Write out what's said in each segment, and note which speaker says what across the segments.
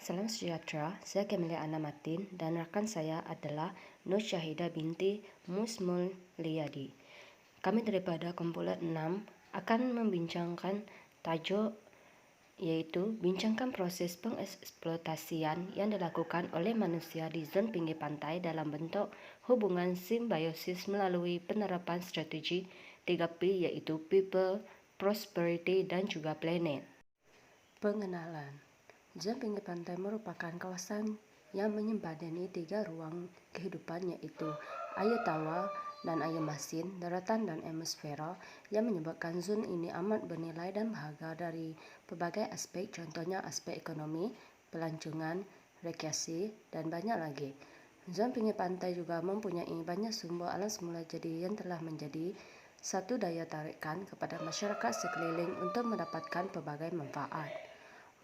Speaker 1: Salam sejahtera, saya Camelia Anna Martin dan rakan saya adalah Nur Syahidah binti Musmulyadi. Kami daripada kumpulan 6 akan membincangkan tajuk yaitu bincangkan proses pengeksploitasian yang dilakukan oleh manusia di zon pinggir pantai dalam bentuk hubungan simbiosis melalui penerapan strategi 3P yaitu People, Prosperity dan juga Planet. Pengenalan. Zon pinggir pantai merupakan kawasan yang menyembadani 3 ruang kehidupan iaitu air tawar dan air masin, daratan dan atmosfera yang menyebabkan zon ini amat bernilai dan berharga dari pelbagai aspek, contohnya aspek ekonomi, pelancongan, rekreasi dan banyak lagi. Zon pinggir pantai juga mempunyai banyak sumber alam semula jadi yang telah menjadi satu daya tarikan kepada masyarakat sekeliling untuk mendapatkan pelbagai manfaat.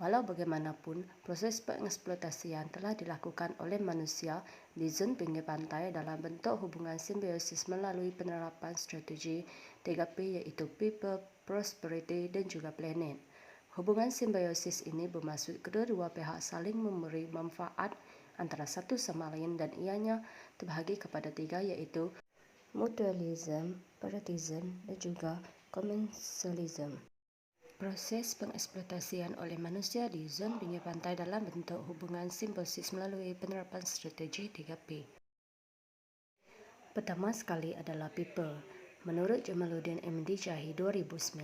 Speaker 1: Walau bagaimanapun, proses pengeksploitasian telah dilakukan oleh manusia di zon pinggir pantai dalam bentuk hubungan simbiosis melalui penerapan strategi 3P iaitu People, Prosperity dan juga Planet. Hubungan simbiosis ini bermaksud kedua-dua pihak saling memberi manfaat antara satu sama lain dan ianya terbahagi kepada 3 iaitu mutualism, parasitism dan juga commensalism. Proses pengeksploitasian oleh manusia di zon pinggir pantai dalam bentuk hubungan simbiosis melalui penerapan strategi 3P. Pertama sekali adalah people. Menurut Jamaluddin MD Jahi 2009,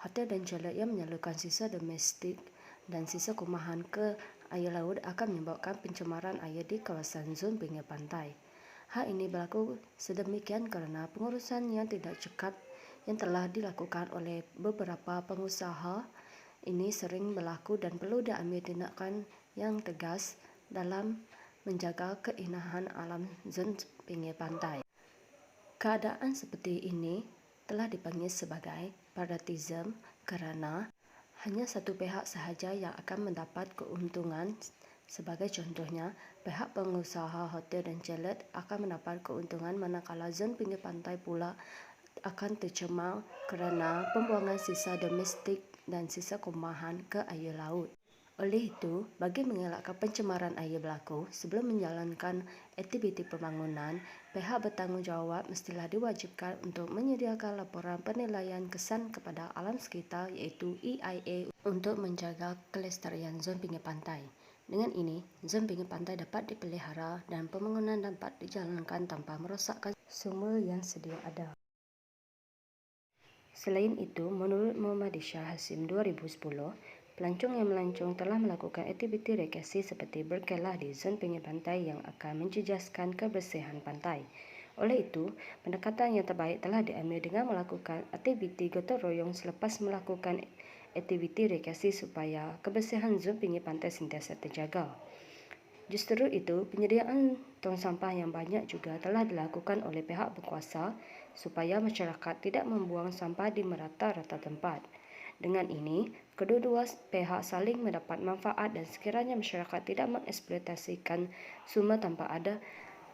Speaker 1: hotel dan chalet yang menyalurkan sisa domestik dan sisa kumahan ke air laut akan menyebabkan pencemaran air di kawasan zon pinggir pantai. Hal ini berlaku sedemikian kerana pengurusan yang tidak cekap yang telah dilakukan oleh beberapa pengusaha ini sering berlaku dan perlu diambil tindakan yang tegas dalam menjaga keindahan alam zon pinggir pantai. Keadaan seperti ini telah dipanggil sebagai parasitism kerana hanya satu pihak sahaja yang akan mendapat keuntungan. Sebagai contohnya, pihak pengusaha hotel dan chalet akan mendapat keuntungan manakala zon pinggir pantai pula akan tercemar kerana pembuangan sisa domestik dan sisa kumahan ke air laut. Oleh itu, bagi mengelakkan pencemaran air berlaku, sebelum menjalankan aktiviti pembangunan, pihak bertanggungjawab mestilah diwajibkan untuk menyediakan laporan penilaian kesan kepada alam sekitar iaitu EIA untuk menjaga kelestarian zon pinggir pantai. Dengan ini, zon pinggir pantai dapat dipelihara dan pembangunan dapat dijalankan tanpa merosakkan sumber yang sedia ada. Selain itu, menurut Muhammad Shah Hasim 2010, pelancong yang melancong telah melakukan aktiviti rekreasi seperti berkelah di zon pinggir pantai yang akan menjejaskan kebersihan pantai. Oleh itu, pendekatan yang terbaik telah diambil dengan melakukan aktiviti gotong royong selepas melakukan aktiviti rekreasi supaya kebersihan zon pinggir pantai sentiasa terjaga. Justru itu, penyediaan tong sampah yang banyak juga telah dilakukan oleh pihak berkuasa supaya masyarakat tidak membuang sampah di merata-rata tempat. Dengan ini, kedua-dua pihak saling mendapat manfaat dan sekiranya masyarakat tidak mengeksploitasikan sumber tanpa ada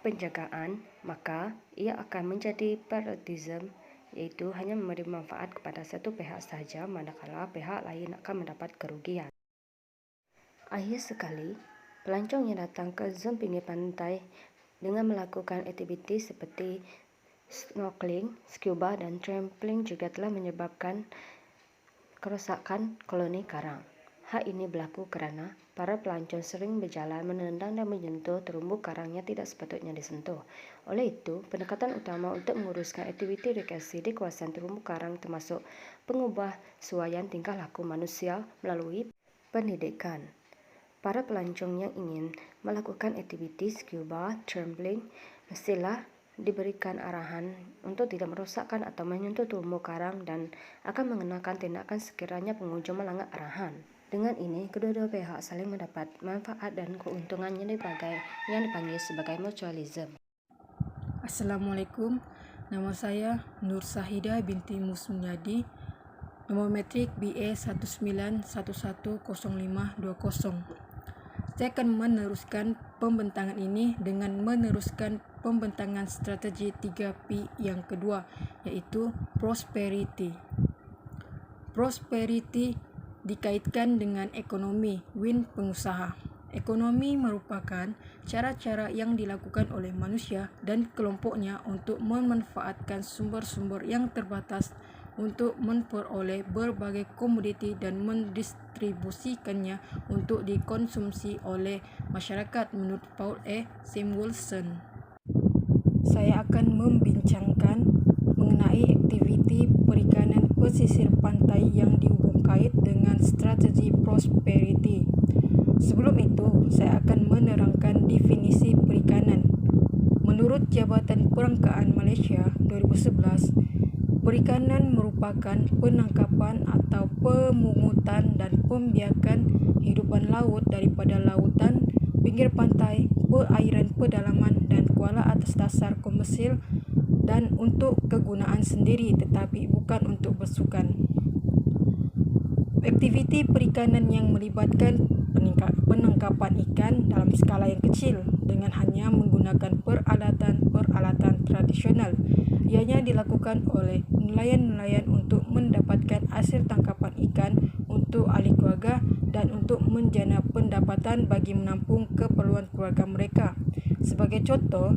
Speaker 1: penjagaan, maka ia akan menjadi parasitism iaitu hanya memberi manfaat kepada satu pihak sahaja manakala pihak lain akan mendapat kerugian. Akhir sekali, pelancong yang datang ke zon pinggir pantai dengan melakukan aktiviti seperti snorkeling, scuba dan trampling juga telah menyebabkan kerosakan koloni karang. Hal ini berlaku kerana para pelancong sering berjalan menendang dan menyentuh terumbu karang yang tidak sepatutnya disentuh. Oleh itu, pendekatan utama untuk menguruskan aktiviti rekreasi di kawasan terumbu karang termasuk pengubah suaian tingkah laku manusia melalui pendidikan. Para pelancong yang ingin melakukan aktiviti scuba, trampling mestilah diberikan arahan untuk tidak merosakkan atau menyentuh terumbu karang dan akan mengenakan tindakan sekiranya pengunjung melanggar arahan. Dengan ini, kedua-dua pihak saling mendapat manfaat dan keuntungan yang dipanggil sebagai mutualism.
Speaker 2: Assalamualaikum, nama saya Nur Syahidah binti Musmulyadi, nomor metrik BA 19110520. Saya akan meneruskan pembentangan ini dengan meneruskan pembentangan strategi 3P yang kedua, iaitu Prosperity. Prosperity dikaitkan dengan ekonomi win pengusaha. Ekonomi merupakan cara-cara yang dilakukan oleh manusia dan kelompoknya untuk memanfaatkan sumber-sumber yang terbatas untuk memperoleh berbagai komoditi dan mendistribusikannya untuk dikonsumsi oleh masyarakat menurut Paul E. Samuelson. Saya akan membincangkan mengenai aktiviti perikanan pesisir pantai yang dihubung kait dengan strategi prosperity. Sebelum itu, saya akan menerangkan definisi perikanan. Menurut Jabatan Perangkaan Malaysia 2011, perikanan merupakan penangkapan atau pemungutan dan pembiakan hidupan laut daripada lautan, pinggir pantai, perairan pedalaman dan kuala atas dasar komersil dan untuk kegunaan sendiri tetapi bukan untuk bersukan. Aktiviti perikanan yang melibatkan penangkapan ikan dalam skala yang kecil dengan hanya menggunakan peralatan tradisional. Ianya dilakukan oleh nelayan-nelayan untuk mendapatkan hasil tangkapan ikan untuk ahli keluarga dan untuk menjana pendapatan bagi menampung keperluan keluarga mereka. Sebagai contoh,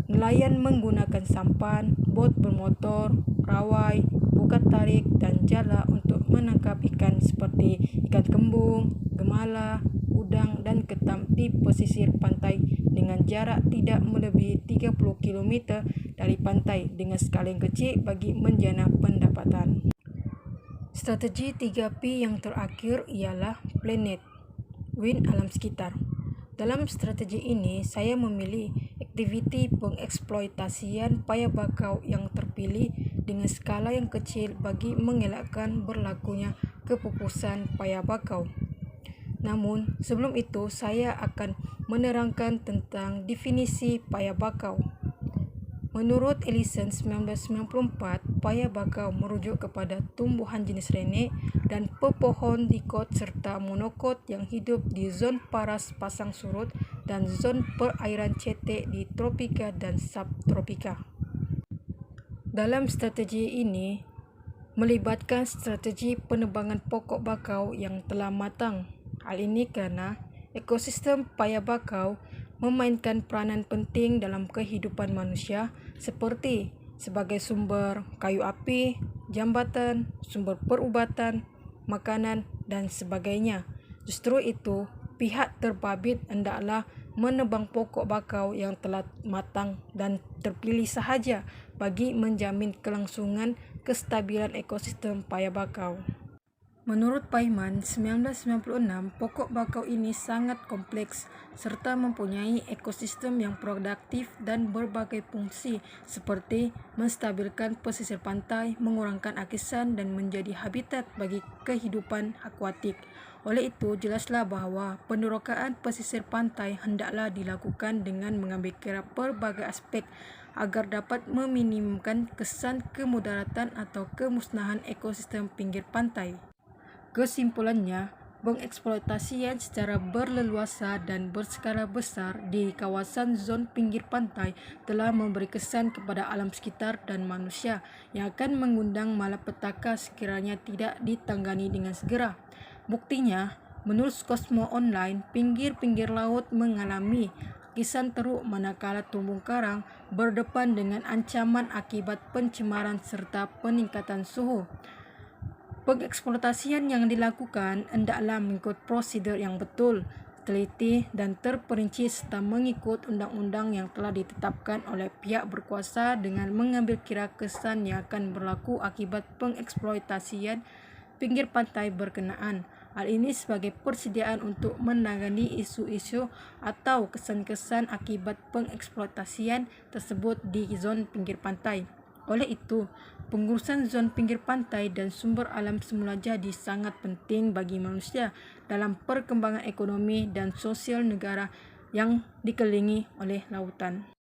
Speaker 2: nelayan menggunakan sampan, bot bermotor, rawai, bukat tarik dan jala untuk menangkap ikan seperti ikan kembung, gemala, udang dan ketam di pesisir pantai dengan jarak tidak melebihi 30 km dari pantai dengan skala yang kecil bagi menjana pendapatan. Strategi 3P yang terakhir ialah Planet, Win alam sekitar. Dalam strategi ini, saya memilih aktiviti pengeksploitasian paya bakau yang terpilih dengan skala yang kecil bagi mengelakkan berlakunya kepupusan paya bakau. Namun, sebelum itu saya akan menerangkan tentang definisi paya bakau. Menurut Ellison 1994, paya bakau merujuk kepada tumbuhan jenis renek dan pepohon dikot serta monokot yang hidup di zon paras pasang surut dan zon perairan cetek di tropika dan subtropika. Dalam strategi ini, melibatkan strategi penebangan pokok bakau yang telah matang. Hal ini kerana ekosistem paya bakau memainkan peranan penting dalam kehidupan manusia seperti sebagai sumber kayu api, jambatan, sumber perubatan, makanan dan sebagainya. Justru itu, pihak terbabit hendaklah menebang pokok bakau yang telah matang dan terpilih sahaja bagi menjamin kelangsungan kestabilan ekosistem paya bakau. Menurut Paiman 1996, pokok bakau ini sangat kompleks serta mempunyai ekosistem yang produktif dan berbagai fungsi seperti menstabilkan pesisir pantai, mengurangkan akisan dan menjadi habitat bagi kehidupan akuatik. Oleh itu, jelaslah bahawa penerokaan pesisir pantai hendaklah dilakukan dengan mengambil kira pelbagai aspek agar dapat meminimumkan kesan kemudaratan atau kemusnahan ekosistem pinggir pantai. Kesimpulannya, pengeksploitasian secara berleluasa dan berskala besar di kawasan zon pinggir pantai telah memberi kesan kepada alam sekitar dan manusia yang akan mengundang malapetaka sekiranya tidak ditangani dengan segera. Buktinya, menurut Cosmo Online, pinggir-pinggir laut mengalami kisan teruk manakala terumbu karang berdepan dengan ancaman akibat pencemaran serta peningkatan suhu. Pengeksploitasian yang dilakukan hendaklah mengikut prosedur yang betul, teliti dan terperinci serta mengikut undang-undang yang telah ditetapkan oleh pihak berkuasa dengan mengambil kira kesan yang akan berlaku akibat pengeksploitasian pinggir pantai berkenaan. Hal ini sebagai persediaan untuk menangani isu-isu atau kesan-kesan akibat pengeksploitasian tersebut di zon pinggir pantai. Oleh itu, pengurusan zon pinggir pantai dan sumber alam semula jadi sangat penting bagi manusia dalam perkembangan ekonomi dan sosial negara yang dikelilingi oleh lautan.